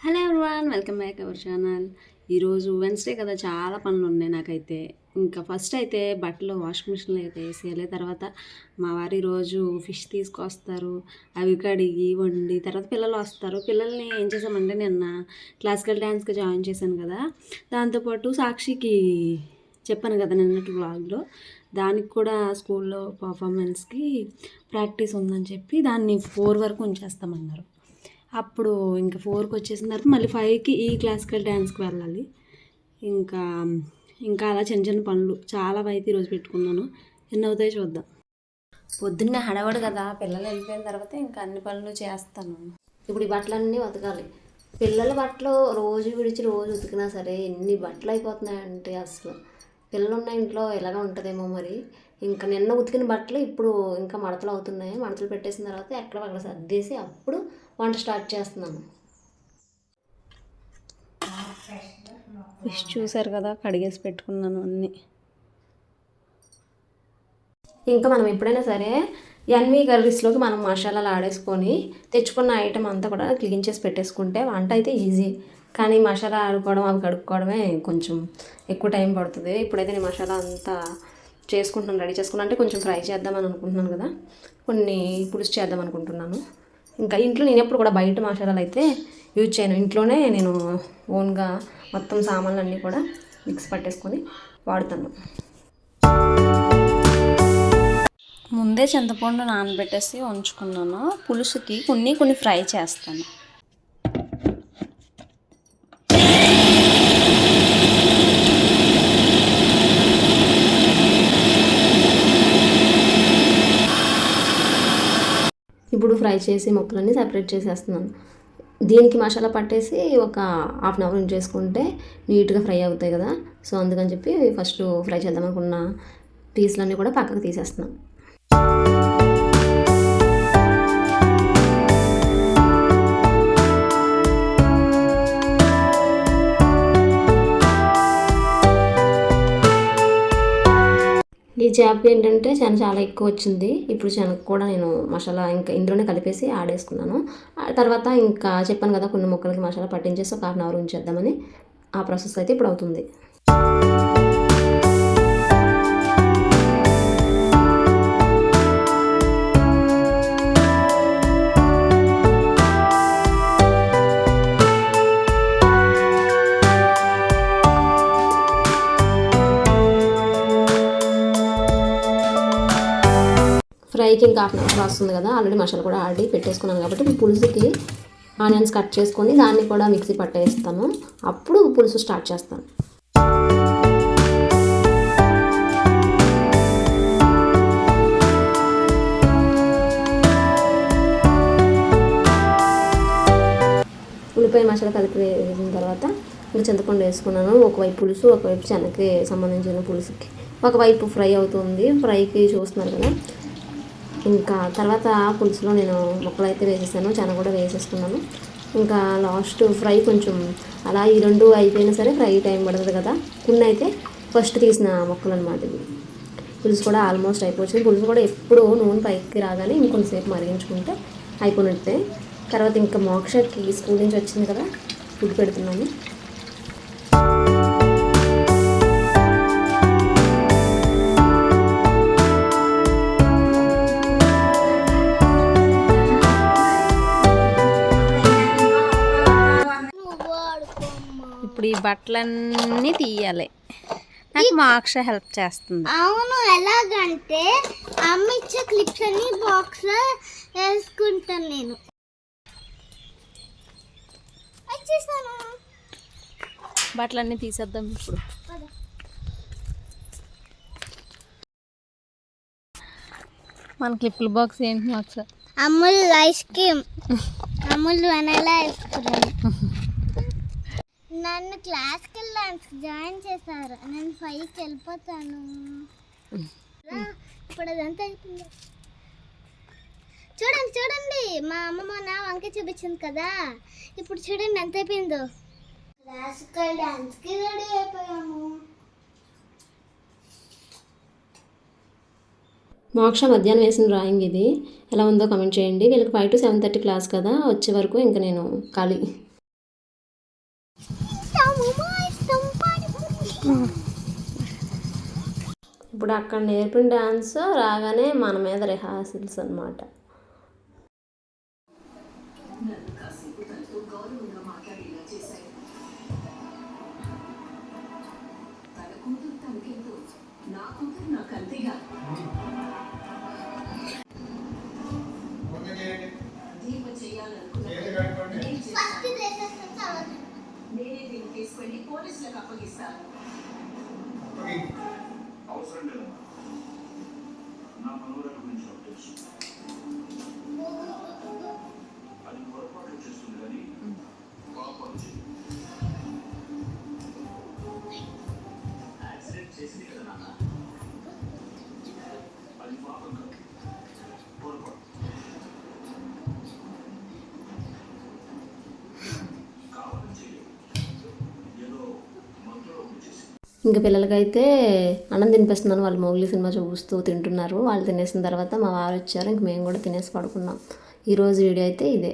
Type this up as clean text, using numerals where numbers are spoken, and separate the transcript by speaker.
Speaker 1: Hello everyone, welcome back our channel. ఈరోజు Wednesday కదా, చాలా పనులు ఉన్నాయి నాకైతే. ఇంకా ఫస్ట్ అయితే బట్టలు వాషింగ్ మిషన్లో అయితే వేసేయాలి. తర్వాత మా వారు ఈరోజు ఫిష్ తీసుకొస్తారు, అవి కడిగి వండి తర్వాత పిల్లలు వస్తారు. పిల్లల్ని ఏం చేసామంటే నిన్న క్లాసికల్ డ్యాన్స్కి జాయిన్ చేశాను కదా, దాంతోపాటు సాక్షికి చెప్పాను కదా నిన్నటి వ్లాగ్లో, దానికి కూడా స్కూల్లో పర్ఫార్మెన్స్కి ప్రాక్టీస్ ఉందని చెప్పి దాన్ని 4 వరకు ఉంచేస్తామన్నారు. అప్పుడు ఇంకా 4కి వచ్చేసిన తర్వాత మళ్ళీ 5కి ఈ క్లాసికల్ డ్యాన్స్కి వెళ్ళాలి. ఇంకా ఇంకా అలా చిన్న చిన్న పనులు చాలా అయితే ఈరోజు పెట్టుకున్నాను. ఎన్ని అవుతాయో చూద్దాం. పొద్దున్నే హడావడు కదా, పిల్లలు వెళ్ళిపోయిన తర్వాత ఇంకా అన్ని పనులు చేస్తాను. ఇప్పుడు ఈ బట్టలన్నీ ఉతకాలి. పిల్లల బట్టలు రోజు విడిచి రోజు ఉతికినా సరే ఎన్ని బట్టలు అయిపోతున్నాయంటే అసలు పిల్లలు ఉన్న ఇంట్లో ఎలాగ ఉంటుందేమో మరి. ఇంకా నిన్న ఉతికిన బట్టలు ఇప్పుడు ఇంకా మడతలు అవుతున్నాయి. మడతలు పెట్టేసిన తర్వాత ఎక్కడ అక్కడ సర్దేసి అప్పుడు వంట స్టార్ట్ చేస్తున్నాను. ఫిష్ చూసారు కదా, కడిగేసి పెట్టుకున్నాను అన్నీ. ఇంకా మనం ఎప్పుడైనా సరే ఎన్వి కర్రీస్లోకి మనం మసాలాలు ఆడేసుకొని తెచ్చుకున్న ఐటమ్ అంతా కూడా క్లీన్ చేసి పెట్టేసుకుంటే వంట అయితే ఈజీ. కానీ మసాలా ఆడుకోవడం అవి కడుక్కోవడమే కొంచెం ఎక్కువ టైం పడుతుంది. ఇప్పుడైతే నేను మసాలా అంతా చేసుకుంటున్నాను, రెడీ చేసుకున్నాను. అంటే కొంచెం ఫ్రై చేద్దామని అనుకుంటున్నాను కదా, కొన్ని పులుసు చేద్దాం అనుకుంటున్నాను. ఇంకా ఇంట్లో నేను ఎప్పుడు కూడా బయట మసాలాలు అయితే యూజ్ చేయను. ఇంట్లోనే నేను ఓన్గా మొత్తం సామాన్లు అన్నీ కూడా మిక్స్ పట్టేసుకొని వాడుతాను. ముందే చింతపండు నానబెట్టేసి ఉంచుకున్నాను. పులుసుకి కొన్ని ఫ్రై చేస్తాను. ఇప్పుడు ఫ్రై చేసి ముక్కలన్నీ సపరేట్ చేసేస్తున్నాను. దీనికి మసాలా పట్టేసి ఒక హాఫ్ అన్ అవర్ ఉంచేసుకుంటే నీట్గా ఫ్రై అవుతాయి కదా. సో అందుకని చెప్పి ఫస్ట్ ఫ్రై చేద్దాం అనుకున్న పీసులన్నీ కూడా పక్కకు తీసేస్తున్నాను. ఈ చేప ఏంటంటే చాలా ఎక్కువ వచ్చింది. ఇప్పుడు శనగ కూడా నేను మసాలా ఇంకా ఇందులోనే కలిపేసి ఆడేసుకున్నాను. తర్వాత ఇంకా చెప్పాను కదా, కొన్ని ముక్కలకి మసాలా పట్టించేసి ఒక హాఫ్ అన్ అవర్ ఉంచేద్దామని. ఆ ప్రాసెస్ అయితే ఇప్పుడు అవుతుంది. ఫ్రైకి ఇంకా హాఫ్ అన్ అవర్ వస్తుంది కదా, ఆల్రెడీ మసాలా కూడా ఆడి పెట్టేసుకున్నాను కాబట్టి పులుసుకి ఆనియన్స్ కట్ చేసుకొని దాన్ని కూడా మిక్సీ పట్టేస్తాను. అప్పుడు పులుసు స్టార్ట్ చేస్తాను. ఉల్లిపాయ మసాలా కలిపి వేసిన తర్వాత ఇంకా చింతపండు వేసుకున్నాను. ఒకవైపు పులుసు, ఒకవైపు శనగకి సంబంధించిన పులుసుకి ఒకవైపు ఫ్రై అవుతుంది. ఫ్రైకి చూస్తున్నారు కదా. ఇంకా తర్వాత పులుసులో నేను ముక్కలు అయితే వేసేసాను, శనగ కూడా వేసేసుకున్నాను. ఇంకా లాస్ట్ ఫ్రై కొంచెం అలా ఈ రెండు అయిపోయినా సరే ఫ్రై టైం పడుతుంది కదా. కొన్ని అయితే ఫస్ట్ తీసిన ముక్కలు అనమాట ఇవి. పులుసు కూడా ఆల్మోస్ట్ అయిపోయింది. పులుసు కూడా ఎప్పుడు నూనె పైకి రాగానే ఇంకొంతసేపు మరిగించుకుంటే అయిపోయినట్టే. తర్వాత ఇంకా మోక్షకి స్కూల్ నుంచి వచ్చింది కదా, ఫుడ్ పెడుతున్నాను. ఇప్పుడు ఈ బట్టలన్నీ తీయాలి. నాకు మోక్ష హెల్ప్ చేస్తుంది.
Speaker 2: అవును, ఎలాగంటే అమ్మ ఇచ్చే క్లిప్స్ అన్ని బాక్స్ లో వేసుకుంటాను నేను. వచ్చేసాను.
Speaker 1: బట్టలన్నీ తీసేద్దాం ఇప్పుడు. మన క్లిప్ల బాక్స్ ఏంటి మోక్ష?
Speaker 2: Amul ice cream, Amul vanilla ice cream. నన్ను క్లాసికల్ డాన్స్ జాయిన్ చేశారు. నేను 5కి వెళ్ళిపోతాను. ఇప్పుడు అదంతా అయిపోయింది. చూడండి మా అమ్మ మొన్న వంక చూపించింది కదా, ఇప్పుడు చూడండి ఎంత అయిపోయిందో. క్లాసికల్ డాన్స్కి రెడీ అయిపోయాము.
Speaker 1: మోక్ష మధ్యాహ్నం వేసిన డ్రాయింగ్ ఇది. ఎలా ఉందో కామెంట్ చేయండి. వీళ్ళకి 5 to 7:30 క్లాస్ కదా, వచ్చే వరకు ఇంకా నేను ఖాళీ. ఇప్పుడు అక్కడ నేర్పిన డాన్స్ రాగానే మన మీద రిహార్సల్స్ అనమాట.
Speaker 3: అవసరం లేదమ్మా. నా మనోరాల గురించి నాకు తెలుసు. అది పొరపాటు చేస్తుంది కానీ పాపం చేయదు. యాక్సిడెంట్ చేసింది కదా నాన్న. అది పాపం కాదు, పొరపాటు. కావాలని చేయలేదు, ఏదో మంత్రులో చేసింది.
Speaker 1: ఇంకా పిల్లలకైతే అన్నం తినిపిస్తున్నాను. వాళ్ళు మోగ్లీ సినిమా చూస్తూ తింటున్నారు. వాళ్ళు తినేసిన తర్వాత మా వారు వచ్చారు. ఇంక మేము కూడా తినేసి పడుకున్నాం. ఈరోజు వీడియో అయితే ఇదే.